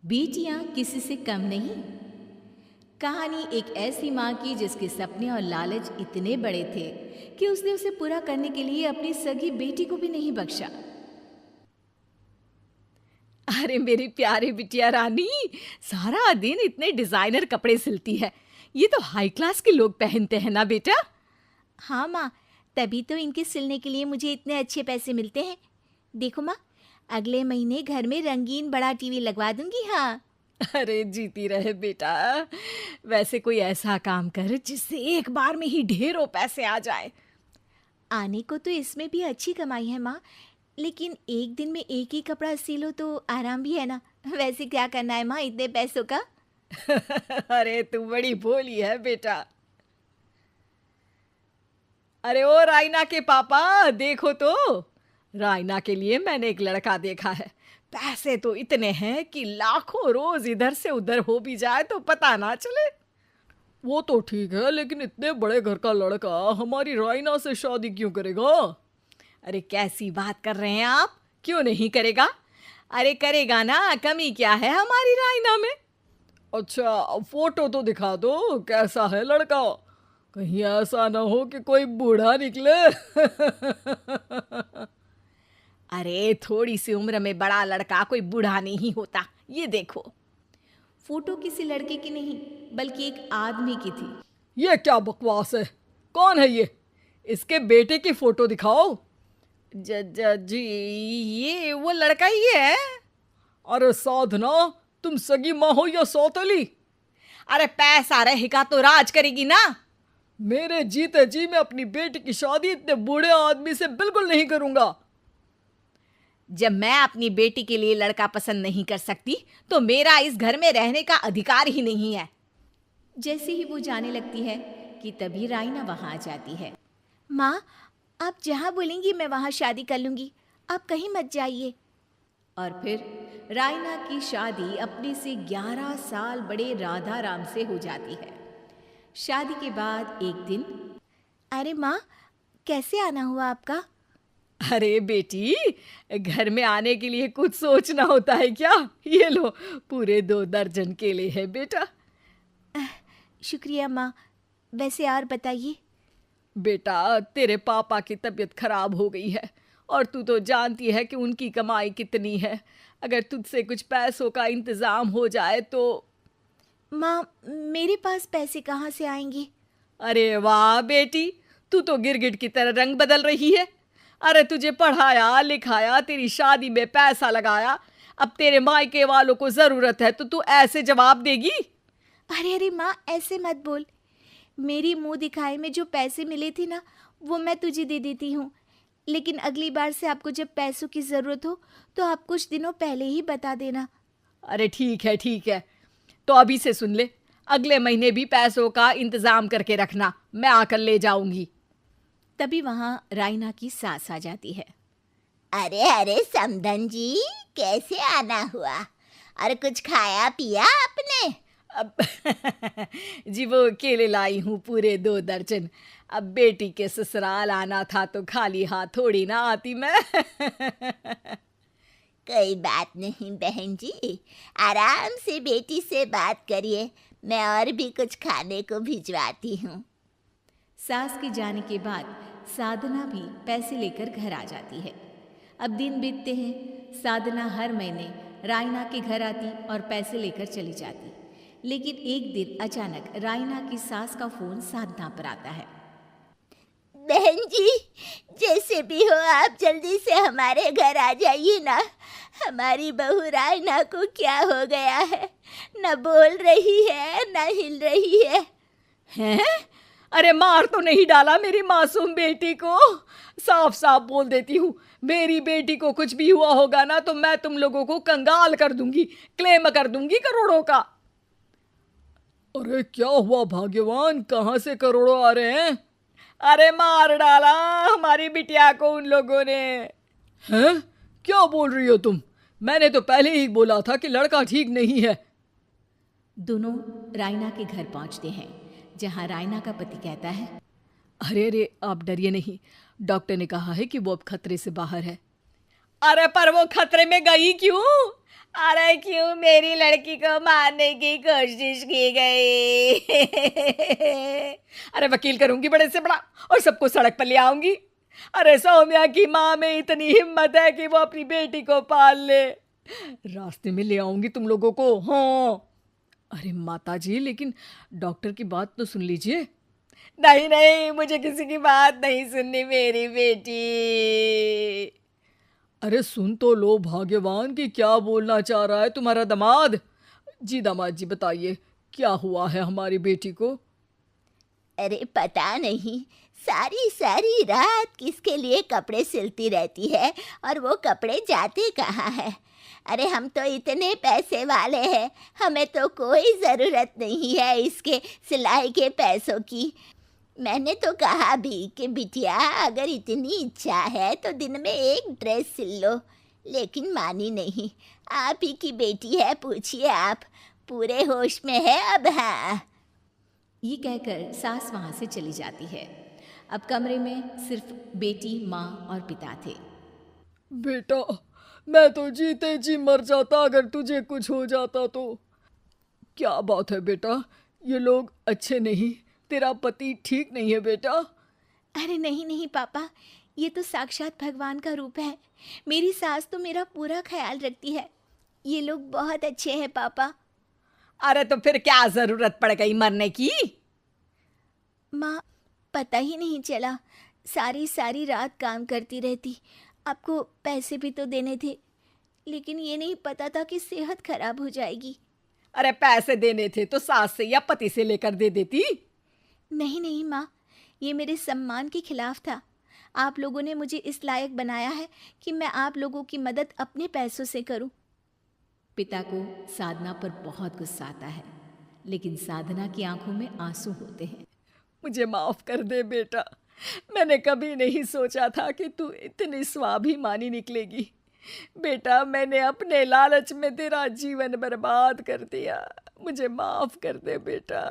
बेटियां किसी से कम नहीं। कहानी एक ऐसी माँ की जिसके सपने और लालच इतने बड़े थे कि उसने उसे पूरा करने के लिए अपनी सगी बेटी को भी नहीं बख्शा। अरे मेरी प्यारी बिटिया रानी, सारा दिन इतने डिजाइनर कपड़े सिलती है। ये तो हाई क्लास के लोग पहनते हैं ना बेटा। हाँ माँ, तभी तो इनके सिलने के लिए मुझे इतने अच्छे पैसे मिलते हैं। देखो माँ, अगले महीने घर में रंगीन बड़ा टीवी लगवा दूंगी। हाँ। अरे जीती रहे बेटा। वैसे कोई ऐसा काम कर जिससे एक बार में ही ढेरों पैसे आ जाए। आने को तो इसमें भी अच्छी कमाई है माँ, लेकिन एक दिन में एक ही कपड़ा सिलो तो आराम भी है ना। वैसे क्या करना है माँ इतने पैसों का? अरे तू बड़ी भोली है बेटा। अरे ओ रायना के पापा, देखो तो रायना के लिए मैंने एक लड़का देखा है। पैसे तो इतने हैं कि लाखों रोज इधर से उधर हो भी जाए तो पता ना चले। वो तो ठीक है, लेकिन इतने बड़े घर का लड़का हमारी रायना से शादी क्यों करेगा? अरे कैसी बात कर रहे हैं आप? क्यों नहीं करेगा? अरे करेगा ना, कमी क्या है हमारी रायना में? अच्छा, फोटो तो दिखा दो, कैसा है लड़का? कहीं ऐसा ना हो कि कोई बूढ़ा निकले। अरे थोड़ी सी उम्र में बड़ा लड़का कोई बूढ़ा नहीं होता। ये देखो। फोटो किसी लड़के की नहीं बल्कि एक आदमी की थी। ये क्या बकवास है? कौन है ये? इसके बेटे की फोटो दिखाओ। जी ये वो लड़का ही है। अरे साधना, तुम सगी माँ हो या सौतेली? अरे पैसा रहेगा तो राज करेगी ना। मेरे जीते जी मैं अपनी बेटी की शादी इतने बूढ़े आदमी से बिल्कुल नहीं करूंगा। जब मैं अपनी बेटी के लिए लड़का पसंद नहीं कर सकती तो मेरा इस घर में रहने का अधिकार ही नहीं है। जैसे ही वो जाने लगती है कि तभी राइना वहां आ जाती है। माँ, आप जहां बोलेंगी मैं वहां शादी कर लूंगी, आप कहीं मत जाइए। और फिर राइना की शादी अपने से 11 साल बड़े राधा राम से हो जाती है। शादी के बाद एक दिन, अरे माँ, कैसे आना हुआ आपका? अरे बेटी, घर में आने के लिए कुछ सोचना होता है क्या? ये लो, पूरे 2 दर्जन केले हैं बेटा। शुक्रिया माँ। वैसे और बताइए। बेटा, तेरे पापा की तबीयत खराब हो गई है और तू तो जानती है कि उनकी कमाई कितनी है। अगर तुझसे कुछ पैसों का इंतजाम हो जाए तो। माँ, मेरे पास पैसे कहाँ से आएंगे? अरे वाह बेटी, तू तो गिरगिट की तरह रंग बदल रही है। अरे तुझे पढ़ाया लिखाया, तेरी शादी में पैसा लगाया, अब तेरे मायके वालों को जरूरत है तो तू ऐसे जवाब देगी? अरे अरे माँ, ऐसे मत बोल। मेरी मुंह दिखाए में जो पैसे मिले थे ना, वो मैं तुझे दे देती हूँ। लेकिन अगली बार से आपको जब पैसों की ज़रूरत हो तो आप कुछ दिनों पहले ही बता देना। अरे ठीक है ठीक है, तो अभी से सुन ले, अगले महीने भी पैसों का इंतजाम करके रखना, मैं आकर ले जाऊंगी। तभी वहां राइना की सास आ जाती है। अरे अरे समधन जी, कैसे आना हुआ? अरे कुछ खाया पिया आपने? अब जी वो केले लाई हूँ पूरे 2 दर्जन। अब बेटी के ससुराल आना था तो खाली हाथ थोड़ी ना आती मैं। कोई बात नहीं बहन जी, आराम से बेटी से बात करिए, मैं और भी कुछ खाने को भिजवाती हूँ। सास के जाने के बाद साधना भी पैसे लेकर घर आ जाती है। अब दिन बीतते हैं। साधना हर महीने रायना के घर आती और पैसे लेकर चली जाती। लेकिन एक दिन अचानक रायना की सास का फोन साधना पर आता है। बहन जी, जैसे भी हो आप जल्दी से हमारे घर आ जाइए ना। हमारी बहू रायना को क्या हो गया है? न बोल रही है न हिल रही है। हैं? अरे मार तो नहीं डाला मेरी मासूम बेटी को? साफ साफ बोल देती हूँ, मेरी बेटी को कुछ भी हुआ होगा ना तो मैं तुम लोगों को कंगाल कर दूंगी, क्लेम कर दूंगी करोड़ों का। अरे क्या हुआ भाग्यवान, कहाँ से करोड़ों आ रहे हैं? अरे मार डाला हमारी बिटिया को उन लोगों ने। हैं? क्या बोल रही हो तुम? मैंने तो पहले ही बोला था कि लड़का ठीक नहीं है। दोनों रायना के घर पहुंचते हैं, जहां रायना का पति कहता है, अरे अरे आप डरिए नहीं, डॉक्टर ने कहा है कि वो अब खतरे से बाहर है। अरे पर वो खतरे में गई क्यों? अरे क्यों मेरी लड़की को मारने की कोशिश की गई? अरे वकील करूंगी बड़े से बड़ा और सबको सड़क पर ले आऊंगी। अरे सौम्या की माँ में इतनी हिम्मत है कि वो अपनी बेटी को पाल ले। रास्ते में ले आऊंगी तुम लोगों को। हाँ। अरे माता जी, लेकिन डॉक्टर की बात तो सुन लीजिए। नहीं नहीं, मुझे किसी की बात नहीं सुननी मेरी बेटी। अरे सुन तो लो भाग्यवान कि क्या बोलना चाह रहा है तुम्हारा दामाद। जी दामाद जी, बताइए क्या हुआ है हमारी बेटी को। अरे पता नहीं, सारी सारी रात किसके लिए कपड़े सिलती रहती है और वो कपड़े जाते कहाँ हैं। अरे हम तो इतने पैसे वाले हैं, हमें तो कोई ज़रूरत नहीं है इसके सिलाई के पैसों की। मैंने तो कहा भी कि बिटिया अगर इतनी इच्छा है तो दिन में एक ड्रेस सिल लो, लेकिन मानी नहीं। आप ही की बेटी है, पूछिए आप, पूरे होश में है अब। हाँ। ये कहकर सास वहाँ से चली जाती है। अब कमरे में सिर्फ बेटी, माँ और पिता थे। बेटा, मैं तो जीते जी मर जाता अगर तुझे कुछ हो जाता तो। क्या बात है बेटा, ये लोग अच्छे नहीं, तेरा पति ठीक नहीं है बेटा। अरे नहीं नहीं पापा, ये तो साक्षात भगवान का रूप है। मेरी सास तो मेरा पूरा ख्याल रखती है। ये लोग बहुत अच्छे हैं पापा। अरे तो फिर क्या जरूरत पड़ गई मरने की? माँ, पता ही नहीं चला, सारी सारी रात काम करती रहती। आपको पैसे भी तो देने थे, लेकिन ये नहीं पता था कि सेहत खराब हो जाएगी। अरे पैसे देने थे तो सास से या पति से लेकर दे देती। नहीं नहीं माँ, ये मेरे सम्मान के खिलाफ था। आप लोगों ने मुझे इस लायक बनाया है कि मैं आप लोगों की मदद अपने पैसों से करूं। पिता को साधना पर बहुत गुस्सा आता है, लेकिन साधना की आंखों में आंसू होते हैं। मुझे माफ कर दे बेटा, मैंने कभी नहीं सोचा था कि तू इतनी स्वाभिमानी निकलेगी। बेटा, मैंने अपने लालच में तेरा जीवन बर्बाद कर दिया, मुझे माफ कर दे बेटा।